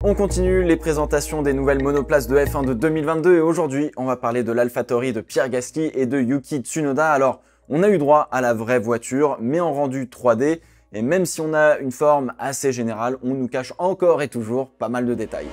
On continue les présentations des nouvelles monoplaces de F1 de 2022 et aujourd'hui, on va parler de l'AlphaTauri de Pierre Gasly et de Yuki Tsunoda. Alors, on a eu droit à la vraie voiture, mais en rendu 3D. Et même si on a une forme assez générale, on nous cache encore et toujours pas mal de détails.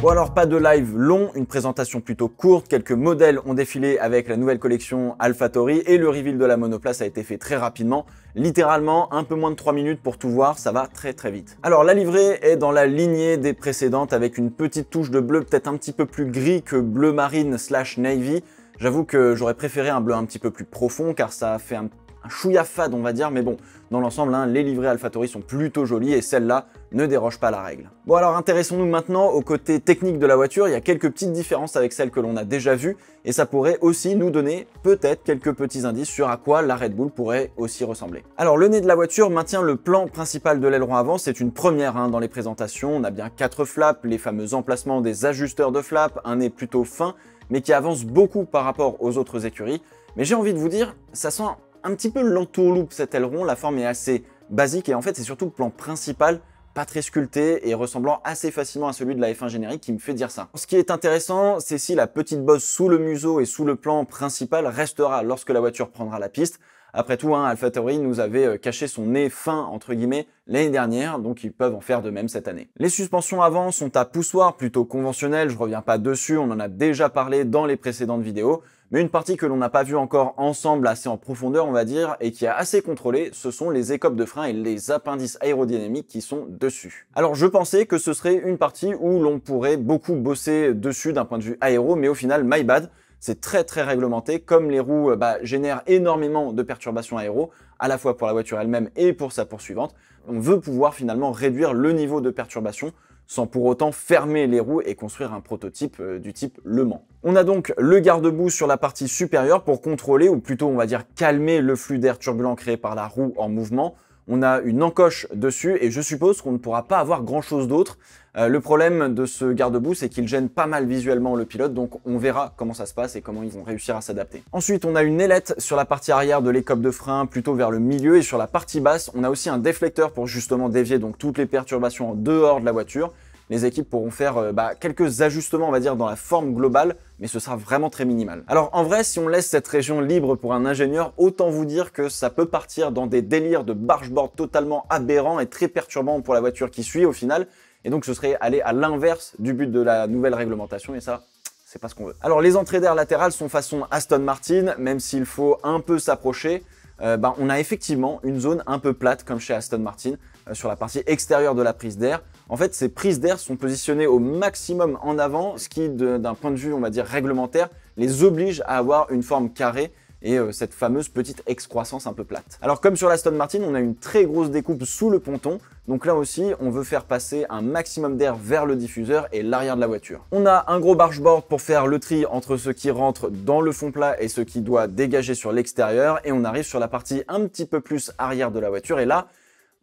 Bon alors pas de live long, une présentation plutôt courte, quelques modèles ont défilé avec la nouvelle collection AlphaTauri et le reveal de la monoplace a été fait très rapidement, littéralement un peu moins de 3 minutes pour tout voir, ça va très vite. Alors la livrée est dans la lignée des précédentes avec une petite touche de bleu peut-être un petit peu plus gris que bleu marine / navy. J'avoue que j'aurais préféré un bleu un petit peu plus profond car ça fait un chouïa fade on va dire, mais bon, dans l'ensemble, les livrées AlphaTauri sont plutôt jolies et celle-là ne déroge pas à la règle. Bon alors intéressons-nous maintenant au côté technique de la voiture, il y a quelques petites différences avec celles que l'on a déjà vues et ça pourrait aussi nous donner peut-être quelques petits indices sur à quoi la Red Bull pourrait aussi ressembler. Alors le nez de la voiture maintient le plan principal de l'aileron avant, c'est une première dans les présentations, on a bien 4 flaps, les fameux emplacements des ajusteurs de flaps, un nez plutôt fin mais qui avance beaucoup par rapport aux autres écuries, mais j'ai envie de vous dire, ça sent un petit peu l'entourloupe cet aileron, la forme est assez basique et en fait c'est surtout le plan principal, pas très sculpté et ressemblant assez facilement à celui de la F1 générique qui me fait dire ça. Ce qui est intéressant, c'est si la petite bosse sous le museau et sous le plan principal restera lorsque la voiture prendra la piste. Après tout, AlphaTauri nous avait caché son nez fin entre guillemets l'année dernière, donc ils peuvent en faire de même cette année. Les suspensions avant sont à poussoir plutôt conventionnelles, je reviens pas dessus, on en a déjà parlé dans les précédentes vidéos. Mais une partie que l'on n'a pas vue encore ensemble assez en profondeur on va dire et qui est assez contrôlée, ce sont les écopes de frein et les appendices aérodynamiques qui sont dessus. Alors je pensais que ce serait une partie où l'on pourrait beaucoup bosser dessus d'un point de vue aéro, mais au final my bad, c'est très réglementé, comme les roues génèrent énormément de perturbations aéro, à la fois pour la voiture elle-même et pour sa poursuivante. On veut pouvoir finalement réduire le niveau de perturbation sans pour autant fermer les roues et construire un prototype du type Le Mans. On a donc le garde-boue sur la partie supérieure pour contrôler, ou plutôt on va dire calmer le flux d'air turbulent créé par la roue en mouvement. On a une encoche dessus et je suppose qu'on ne pourra pas avoir grand chose d'autre. Le problème de ce garde-boue, c'est qu'il gêne pas mal visuellement le pilote, donc on verra comment ça se passe et comment ils vont réussir à s'adapter. Ensuite, on a une ailette sur la partie arrière de l'écope de frein, plutôt vers le milieu, et sur la partie basse, on a aussi un déflecteur pour justement dévier donc toutes les perturbations en dehors de la voiture. Les équipes pourront faire quelques ajustements, on va dire, dans la forme globale, mais ce sera vraiment très minimal. Alors en vrai, si on laisse cette région libre pour un ingénieur, autant vous dire que ça peut partir dans des délires de bargeboard totalement aberrants et très perturbants pour la voiture qui suit au final, et donc ce serait aller à l'inverse du but de la nouvelle réglementation, et ça, c'est pas ce qu'on veut. Alors les entrées d'air latérales sont façon Aston Martin, même s'il faut un peu s'approcher. On a effectivement une zone un peu plate comme chez Aston Martin sur la partie extérieure de la prise d'air. En fait, ces prises d'air sont positionnées au maximum en avant, ce qui, d'un point de vue, on va dire, réglementaire, les oblige à avoir une forme carrée et cette fameuse petite excroissance un peu plate. Alors comme sur l'Aston Martin, on a une très grosse découpe sous le ponton, donc là aussi, on veut faire passer un maximum d'air vers le diffuseur et l'arrière de la voiture. On a un gros bargeboard pour faire le tri entre ce qui rentre dans le fond plat et ce qui doit dégager sur l'extérieur, et on arrive sur la partie un petit peu plus arrière de la voiture, et là,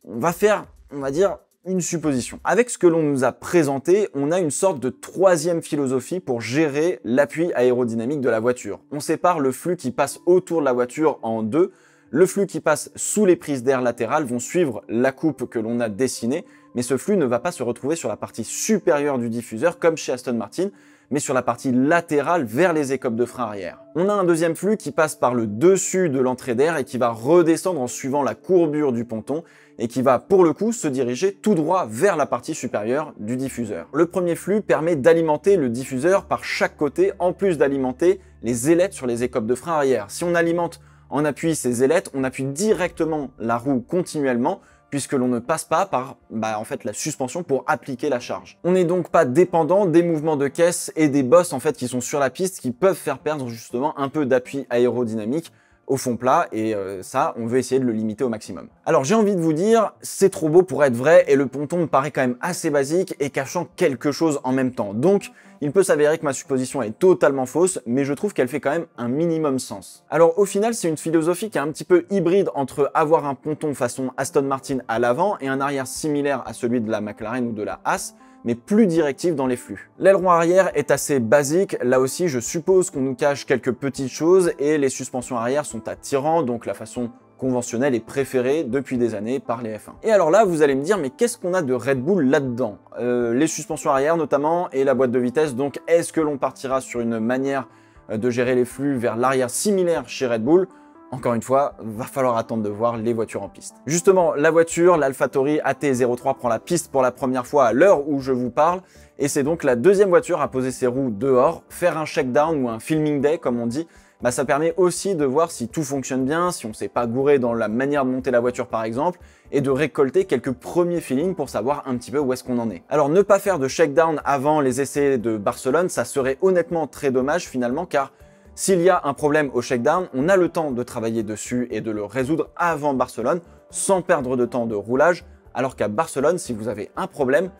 on va faire, on va dire, une supposition. Avec ce que l'on nous a présenté, on a une sorte de troisième philosophie pour gérer l'appui aérodynamique de la voiture. On sépare le flux qui passe autour de la voiture en deux. Le flux qui passe sous les prises d'air latérales vont suivre la coupe que l'on a dessinée, mais ce flux ne va pas se retrouver sur la partie supérieure du diffuseur comme chez Aston Martin, mais sur la partie latérale vers les écopes de frein arrière. On a un deuxième flux qui passe par le dessus de l'entrée d'air et qui va redescendre en suivant la courbure du ponton et qui va pour le coup se diriger tout droit vers la partie supérieure du diffuseur. Le premier flux permet d'alimenter le diffuseur par chaque côté en plus d'alimenter les ailettes sur les écopes de frein arrière. Si on alimente en appui ces ailettes, on appuie directement la roue continuellement puisque l'on ne passe pas par en fait, la suspension pour appliquer la charge. On n'est donc pas dépendant des mouvements de caisse et des bosses en fait, qui sont sur la piste qui peuvent faire perdre justement un peu d'appui aérodynamique au fond plat et ça, on veut essayer de le limiter au maximum. Alors j'ai envie de vous dire, c'est trop beau pour être vrai et le ponton me paraît quand même assez basique et cachant quelque chose en même temps. Donc, il peut s'avérer que ma supposition est totalement fausse, mais je trouve qu'elle fait quand même un minimum sens. Alors au final, c'est une philosophie qui est un petit peu hybride entre avoir un ponton façon Aston Martin à l'avant et un arrière similaire à celui de la McLaren ou de la Haas, mais plus directive dans les flux. L'aileron arrière est assez basique, là aussi je suppose qu'on nous cache quelques petites choses et les suspensions arrière sont à tirant, donc la façon conventionnelle et préférée depuis des années par les F1. Et alors là, vous allez me dire, mais qu'est-ce qu'on a de Red Bull là-dedans? Les suspensions arrière notamment et la boîte de vitesse, donc est-ce que l'on partira sur une manière de gérer les flux vers l'arrière similaire chez Red Bull? Encore une fois, va falloir attendre de voir les voitures en piste. Justement, la voiture, l'AlphaTauri AT03 prend la piste pour la première fois à l'heure où je vous parle, et c'est donc la deuxième voiture à poser ses roues dehors. Faire un shakedown ou un filming day, comme on dit, ça permet aussi de voir si tout fonctionne bien, si on ne s'est pas gouré dans la manière de monter la voiture par exemple, et de récolter quelques premiers feelings pour savoir un petit peu où est-ce qu'on en est. Alors ne pas faire de shakedown avant les essais de Barcelone, ça serait honnêtement très dommage finalement, car s'il y a un problème au shakedown, on a le temps de travailler dessus et de le résoudre avant Barcelone, sans perdre de temps de roulage, alors qu'à Barcelone, si vous avez un problème,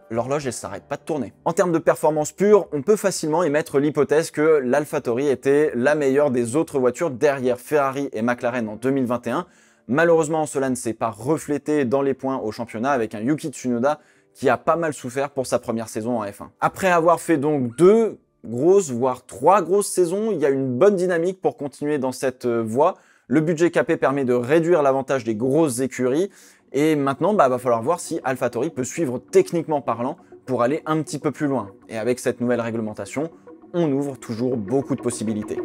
l'horloge ne s'arrête pas de tourner. En termes de performance pure, on peut facilement émettre l'hypothèse que l'AlphaTauri était la meilleure des autres voitures derrière Ferrari et McLaren en 2021. Malheureusement, cela ne s'est pas reflété dans les points au championnat avec un Yuki Tsunoda qui a pas mal souffert pour sa première saison en F1. Après avoir fait donc 2 grosses, voire 3 grosses saisons, il y a une bonne dynamique pour continuer dans cette voie. Le budget capé permet de réduire l'avantage des grosses écuries. Et maintenant, va falloir voir si AlphaTauri peut suivre techniquement parlant pour aller un petit peu plus loin. Et avec cette nouvelle réglementation, on ouvre toujours beaucoup de possibilités.